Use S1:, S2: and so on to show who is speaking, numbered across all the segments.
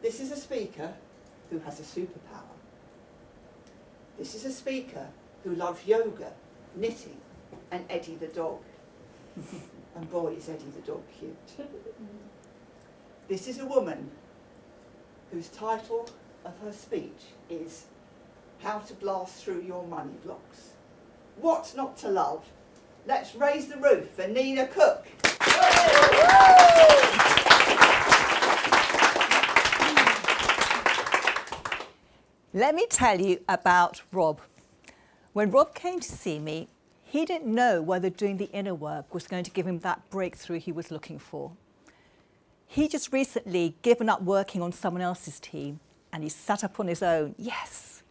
S1: This is a speaker who has a superpower. This is a speaker who loves yoga, knitting, and Eddie the dog. And boy, is Eddie the dog cute. This is a woman whose title of her speech is How to Blast Through Your Money Blocks. What's not to love? Let's raise the roof for Nina Cooke.
S2: Let me tell you about Rob. When Rob came to see me, he didn't know whether doing the inner work was going to give him that breakthrough he was looking for. He just recently given up working on someone else's team and he sat up on his own, yes.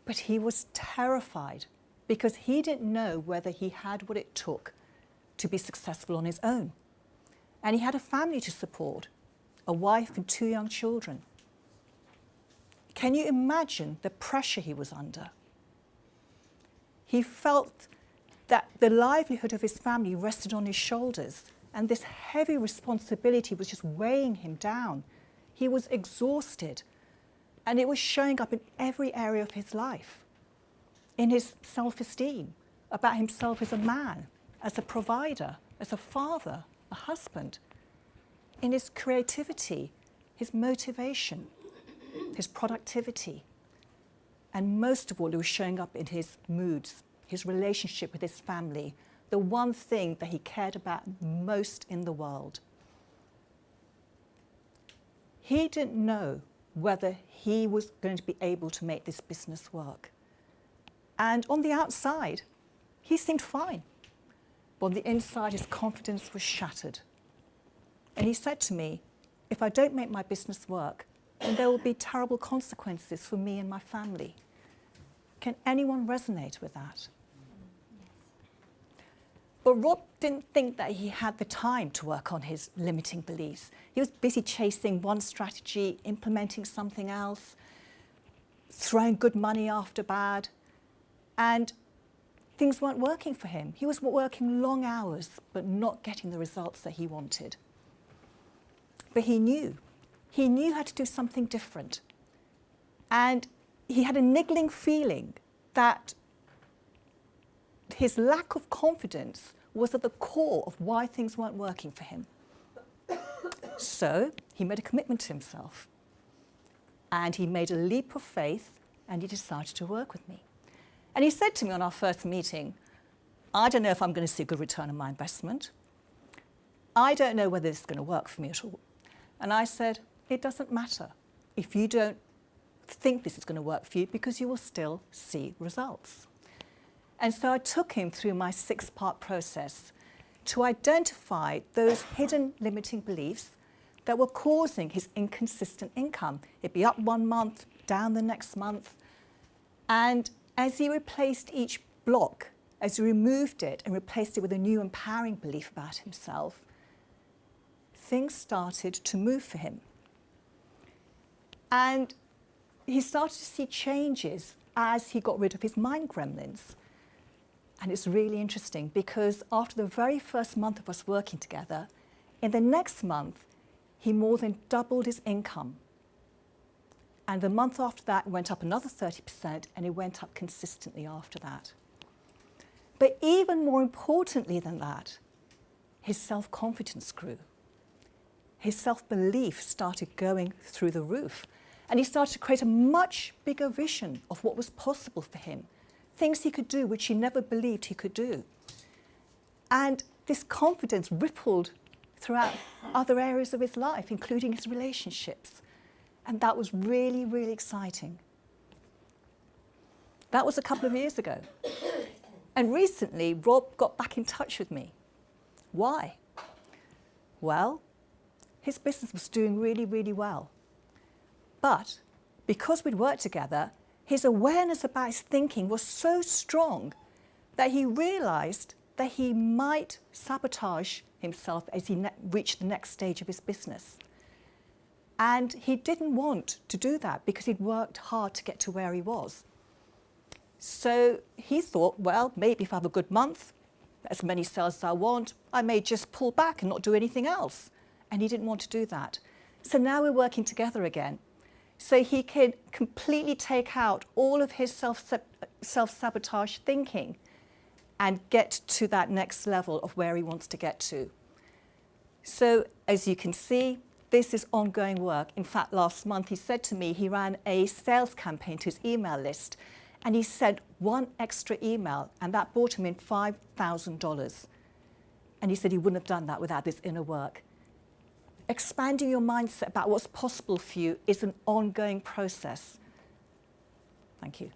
S2: But he was terrified because he didn't know whether he had what it took to be successful on his own. And he had a family to support, a wife and 2 young children. Can you imagine the pressure he was under? He felt that the livelihood of his family rested on his shoulders, and this heavy responsibility was just weighing him down. He was exhausted, and it was showing up in every area of his life. In his self-esteem, about himself as a man, as a provider, as a father, a husband. In his creativity, his motivation, his productivity. And most of all, it was showing up in his moods, his relationship with his family, the one thing that he cared about most in the world. He didn't know whether he was going to be able to make this business work. And on the outside, he seemed fine. But on the inside, his confidence was shattered. And he said to me, if I don't make my business work, then there will be terrible consequences for me and my family. Can anyone resonate with that? But Rob didn't think that he had the time to work on his limiting beliefs. He was busy chasing one strategy, implementing something else, throwing good money after bad, and things weren't working for him. He was working long hours, but not getting the results that he wanted. But he knew how to do something different. And he had a niggling feeling that his lack of confidence was at the core of why things weren't working for him. So he made a commitment to himself. And he made a leap of faith, and he decided to work with me. And he said to me on our first meeting, I don't know if I'm going to see a good return on my investment. I don't know whether this is going to work for me at all. And I said, it doesn't matter if you don't think this is going to work for you, because you will still see results. And so I took him through my 6-part process to identify those hidden limiting beliefs that were causing his inconsistent income. It'd be up one month, down the next month. And as he replaced each block, as he removed it and replaced it with a new empowering belief about himself, things started to move for him. And he started to see changes as he got rid of his mind gremlins. And it's really interesting because after the very first month of us working together, in the next month, he more than doubled his income. And the month after that, it went up another 30%, and it went up consistently after that. But even more importantly than that, his self-confidence grew. His self-belief started going through the roof. And he started to create a much bigger vision of what was possible for him, things he could do which he never believed he could do. And this confidence rippled throughout other areas of his life, including his relationships. And that was really, really exciting. That was a couple of years ago. And recently, Rob got back in touch with me. Why? Well, his business was doing really, really well. But because we'd worked together, his awareness about his thinking was so strong that he realized that he might sabotage himself as he reached the next stage of his business. And he didn't want to do that because he'd worked hard to get to where he was. So he thought, well, maybe if I have a good month, as many sales as I want, I may just pull back and not do anything else. And he didn't want to do that. So now we're working together again. So he can completely take out all of his self-sabotage thinking and get to that next level of where he wants to get to. So as you can see, this is ongoing work. In fact, last month he said to me he ran a sales campaign to his email list, and he sent one extra email, and that brought him in $5,000. And he said he wouldn't have done that without this inner work. Expanding your mindset about what's possible for you is an ongoing process. Thank you.